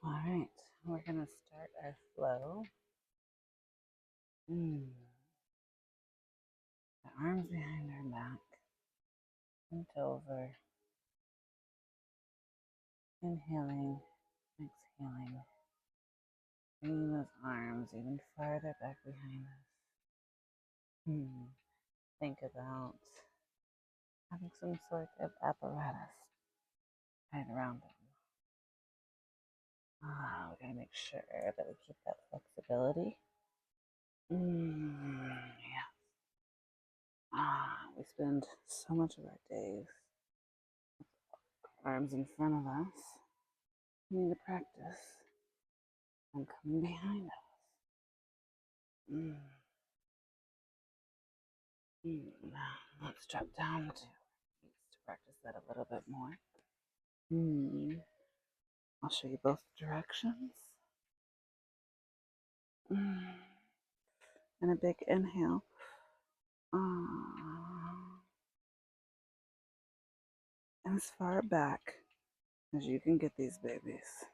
All right, we're going to start our flow. The arms behind our back, bent over, inhaling, exhaling, bringing those arms even farther back behind us. Think about having some sort of apparatus tied around them. We gotta make sure that we keep that flexibility. Yeah. We spend so much of our days with arms in front of us. We need to practice and coming behind us. Let's drop down to practice that a little bit more. I'll show you both directions. And a big inhale. And as far back as you can get these babies.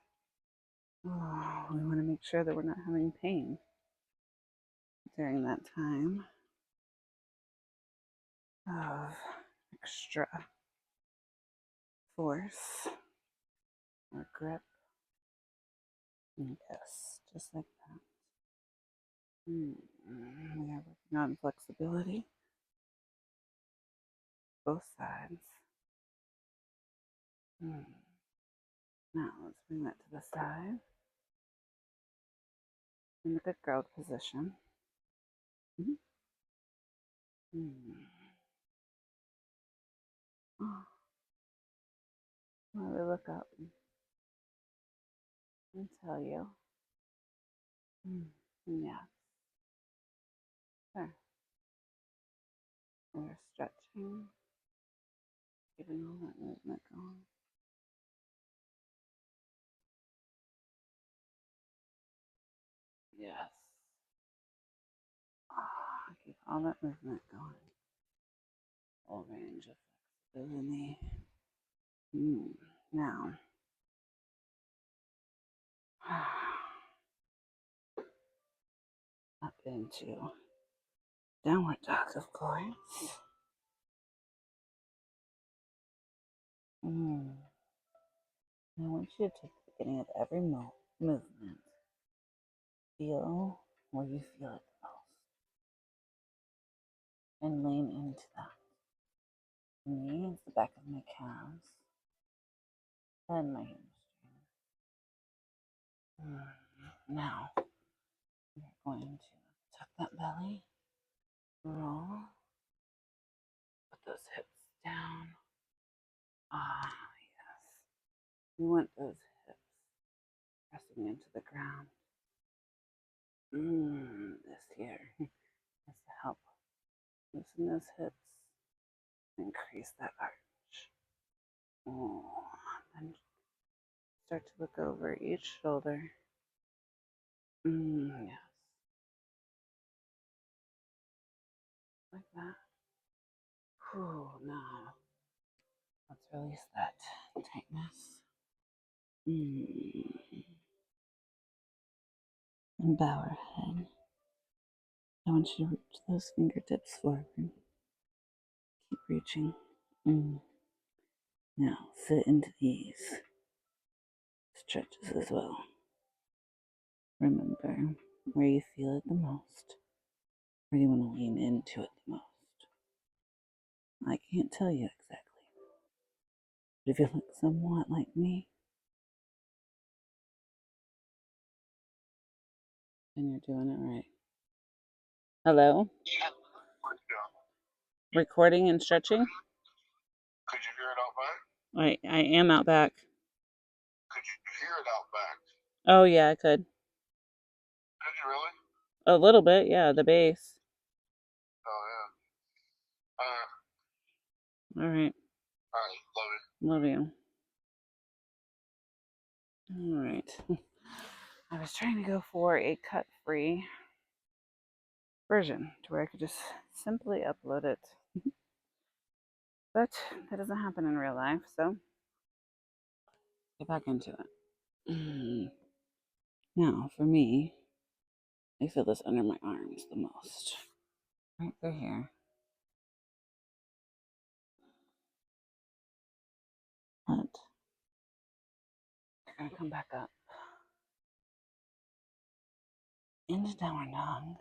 We want to make sure that we're not having pain during that time of extra force or grip. Yes, just like that. We are working on flexibility, both sides. Now let's bring that to the side in the good girl position. While we look up and tell you, yeah, there. We're stretching, keeping all that movement going. Yes. Keep all that movement going. Full range of flexibility. Now, up into downward dog, of course. I want you to take the beginning of every movement. Feel where you feel it the most. And lean into that. Knees, the back of my calves, and my hamstring. Now, we're going to tuck that belly, roll, put those hips down. Yes. We want those hips pressing into the ground. This here is to help loosen those hips, increase that arch. And start to look over each shoulder. Yes. Like that. Now, let's release that tightness. And bow our head. I want you to reach those fingertips forward. Keep reaching. Now, sit into these stretches as well. Remember where you feel it the most, where you want to lean into it the most. I can't tell you exactly, but if you look somewhat like me, then you're doing it right. Hello? Recording and stretching? Could you hear it out back? I am out back. Could you hear it out back? Oh, yeah, I could. Could you really? A little bit, yeah, the bass. Oh, yeah. All right. All right, love it. Love you. All right. I was trying to go for a cut-free version to where I could just simply upload it. But that doesn't happen in real life, so get back into it. Now, for me, I feel this under my arms the most. Right through here. But we're going to come back up into downward dog.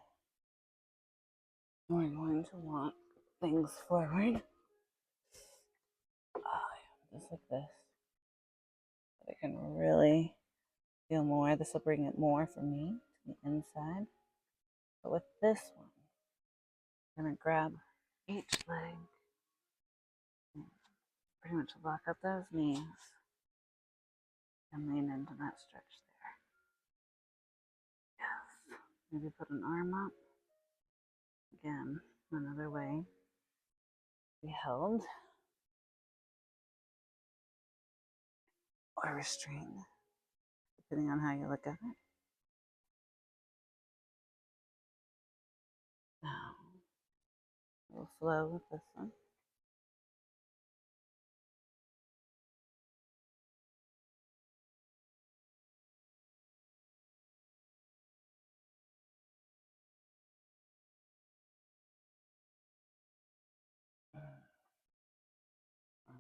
And we're going to walk things forward. Just like this. But I can really feel more. This will bring it more for me to the inside. But with this one, I'm going to grab each leg and pretty much lock up those knees and lean into that stretch there. Yes. Maybe put an arm up. Again, another way. Be held or restrained, depending on how you look at it. Now, a little slow with this one.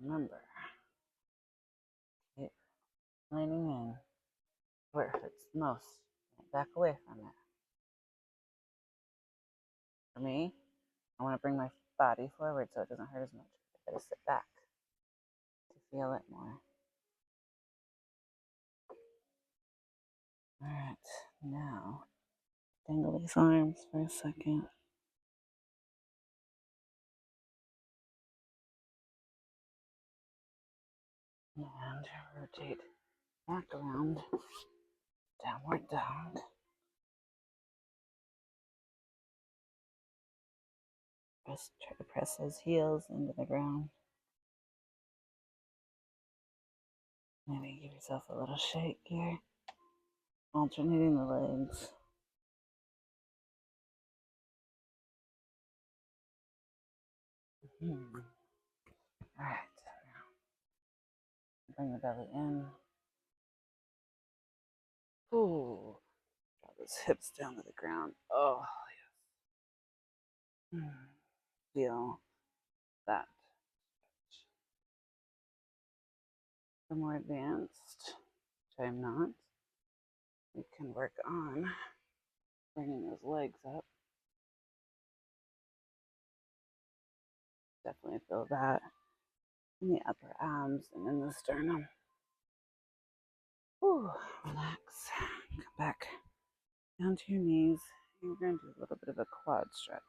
Remember, keep leaning in where it hurts the most. Back away from it. For me, I want to bring my body forward so it doesn't hurt as much. I gotta sit back to feel it more. All right, now dangle these arms for a second. And rotate back around, downward dog. Try to press those heels into the ground. Maybe give yourself a little shake here, alternating the legs. All right, now bring the belly in. Ooh, draw those hips down to the ground. Oh, yes. Feel that. For more advanced, which I'm not, we can work on bringing those legs up. Definitely feel that in the upper abs and in the sternum. Ooh, relax. Come back down to your knees. You're going to do a little bit of a quad stretch.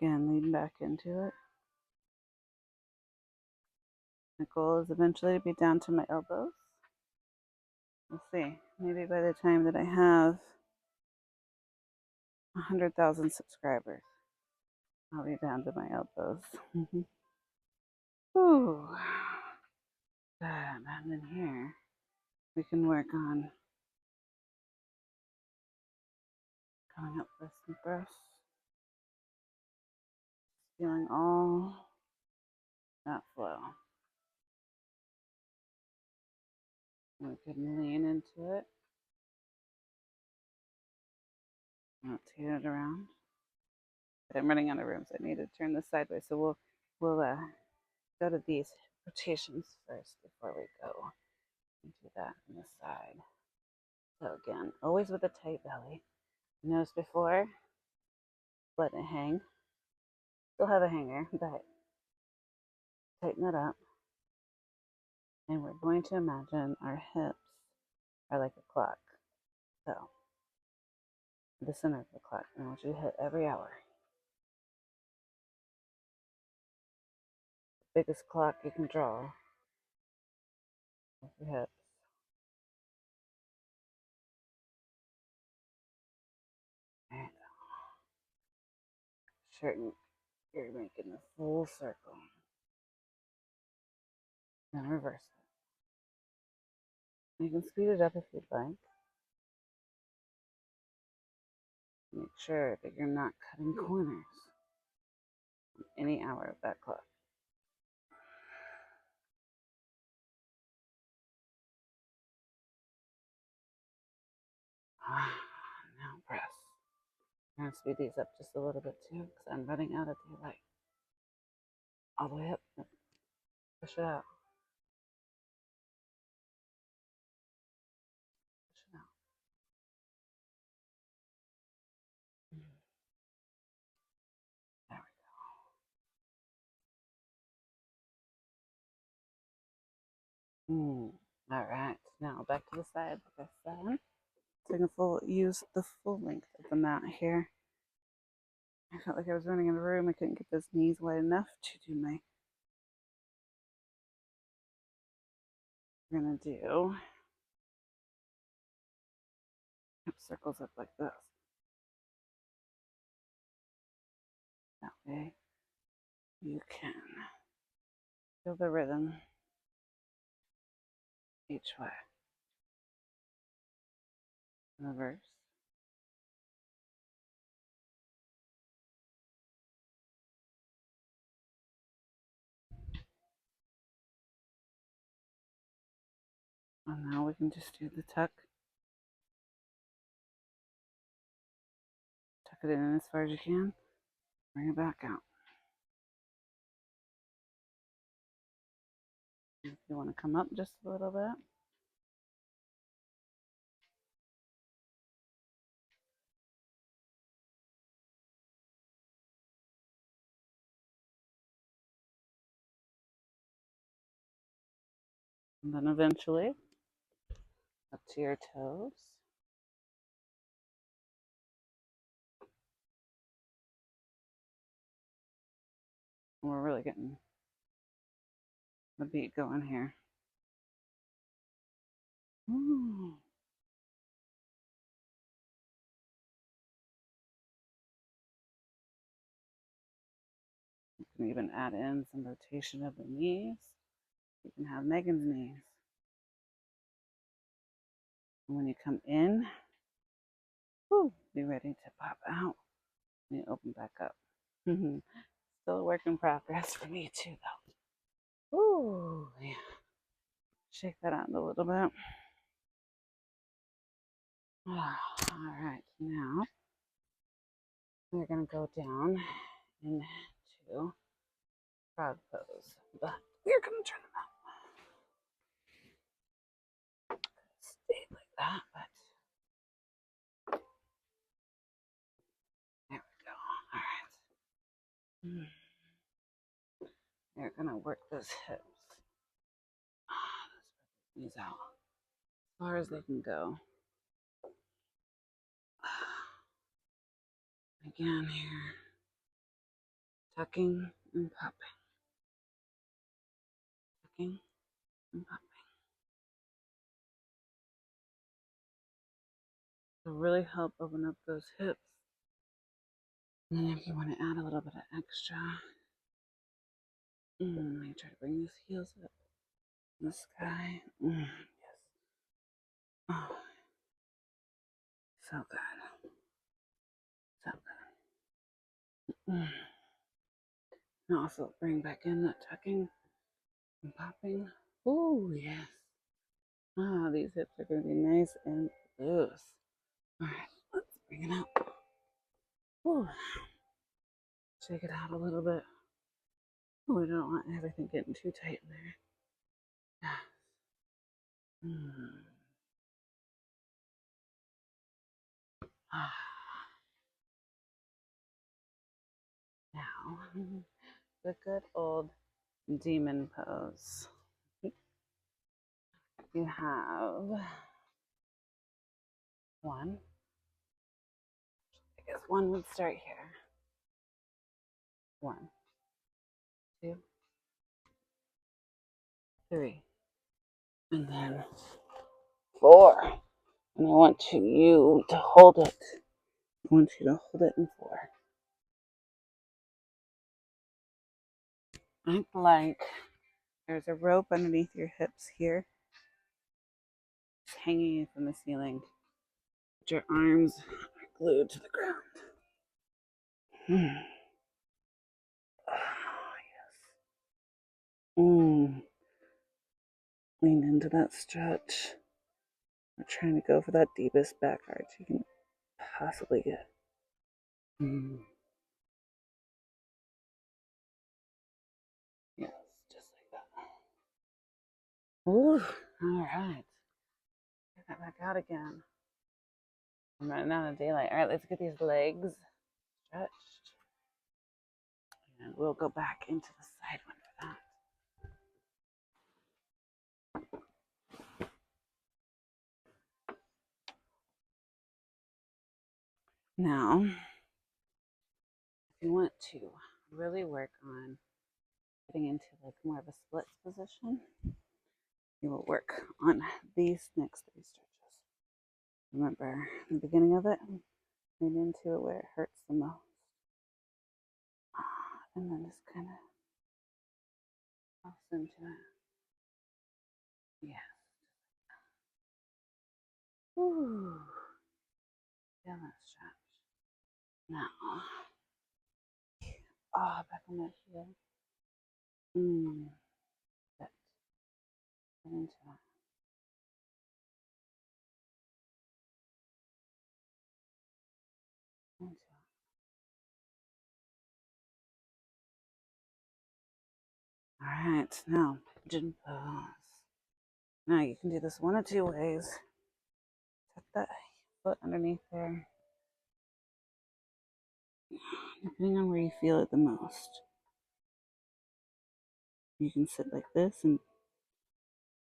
Again, lean back into it. My goal is eventually to be down to my elbows. We'll see. Maybe by the time that I have 100,000 subscribers, I'll be down to my elbows. Ooh. Good. And then here, we can work on coming up for some breaths. Feeling all that flow. We can lean into it. Rotate it around. But I'm running out of room, so I need to turn this sideways. So we'll go to these rotations first before we go into that on the side. So again, always with a tight belly. Notice before, let it hang. Still have a hanger, but tighten it up. And we're going to imagine our hips are like a clock. So the center of the clock. And I want you to hit every hour. The biggest clock you can draw with your hips. And certain you're making a full circle. Then reverse it. You can speed it up if you'd like. Make sure that you're not cutting corners any hour of that clock. Now press. I'm going to speed these up just a little bit too because I'm running out of daylight. All the way up. Push it out. Push it out. There we go. All right. Now back to the side, like I said. So I can use the full length of the mat here. I felt like I was running in a room. I couldn't get those knees wide enough to do my. We're gonna do hip circles up like this. That way you can feel the rhythm each way. Reverse. And now we can just do the tuck. Tuck it in as far as you can. Bring it back out. If you want to come up just a little bit. And then eventually up to your toes. And we're really getting the beat going here. Ooh. You can even add in some rotation of the knees. You can have Megan's knees. And when you come in, be ready to pop out and you open back up. Still a work in progress for me too, though. Ooh, yeah. Shake that out a little bit. All right, now we're gonna go down into frog pose, but we're gonna turn them out. Stay like that, but there we go. All right. You're gonna work those hips. These out as far as they can go. Again here, tucking and popping, tucking and popping. To really help open up those hips. And then if you want to add a little bit of extra, I try to bring these heels up in the sky. Yes. Oh, so good. So good. And also bring back in that tucking and popping. Oh, yes. These hips are going to be nice and loose. All right, let's bring it out. Ooh. Shake it out a little bit. Oh, we don't want everything getting too tight in there. Now, the good old demon pose. You have one. I guess one would start here. 1, 2, 3, and then 4. And I want you to hold it. I want you to hold it in 4. Act like there's a rope underneath your hips here. It's hanging from the ceiling. But your arms are glued to the ground. Lean into that stretch. We're trying to go for that deepest back arch you can possibly get. Yes, just like that. Ooh, all right. Get that back out again. I'm running out of daylight. All right, let's get these legs stretched. And we'll go back into the side one for that. Now, if you want to really work on getting into like more of a splits position, you will work on these next 3 stretches. Remember, in the beginning of it, lean into it where it hurts the most. And then just kind of pulse into it. Yes. Ooh. Feel that stretch. Now, back on that heel. Sit. Get into that. Into it. All right, now pigeon pose. Now you can do this one of 2 ways. Tuck that foot underneath there, depending on where you feel it the most. You can sit like this and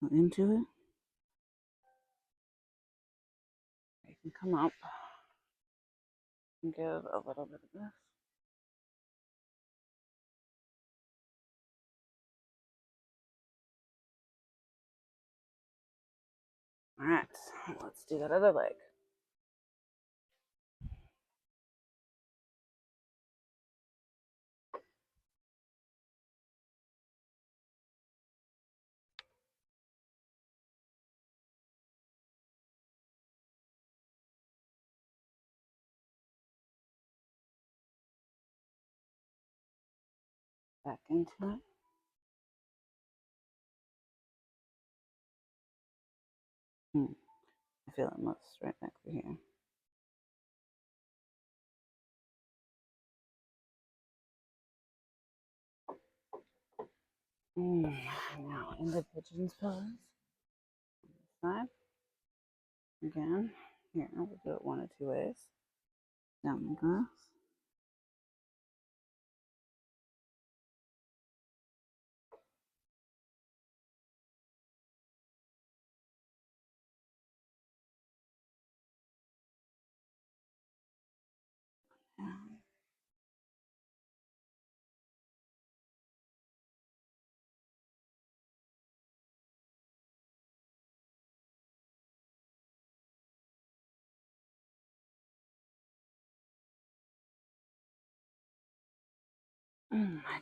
go into it. You can come up and give a little bit of this. All right, let's do that other leg. Back into it. I feel it most right back over here. Now in the pigeon's pose. Side. Again. Here, we'll do it one of 2 ways. Down the glass. Down.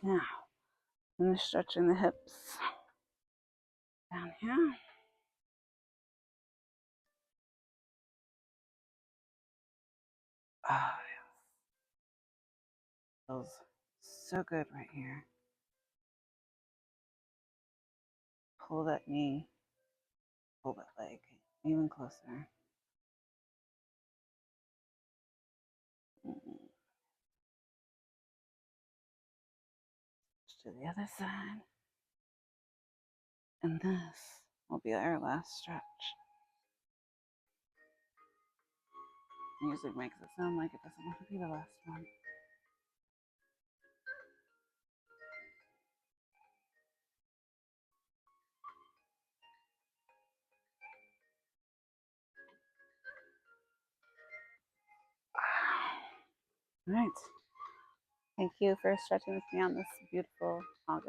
Now, finish stretching the hips. Down here. Oh, yes. Feels so good right here. Pull that knee, pull that leg even closer. To the other side. And this will be our last stretch. Music makes it sound like it doesn't want to be the last one. All right. Thank you for stretching with me on this beautiful August.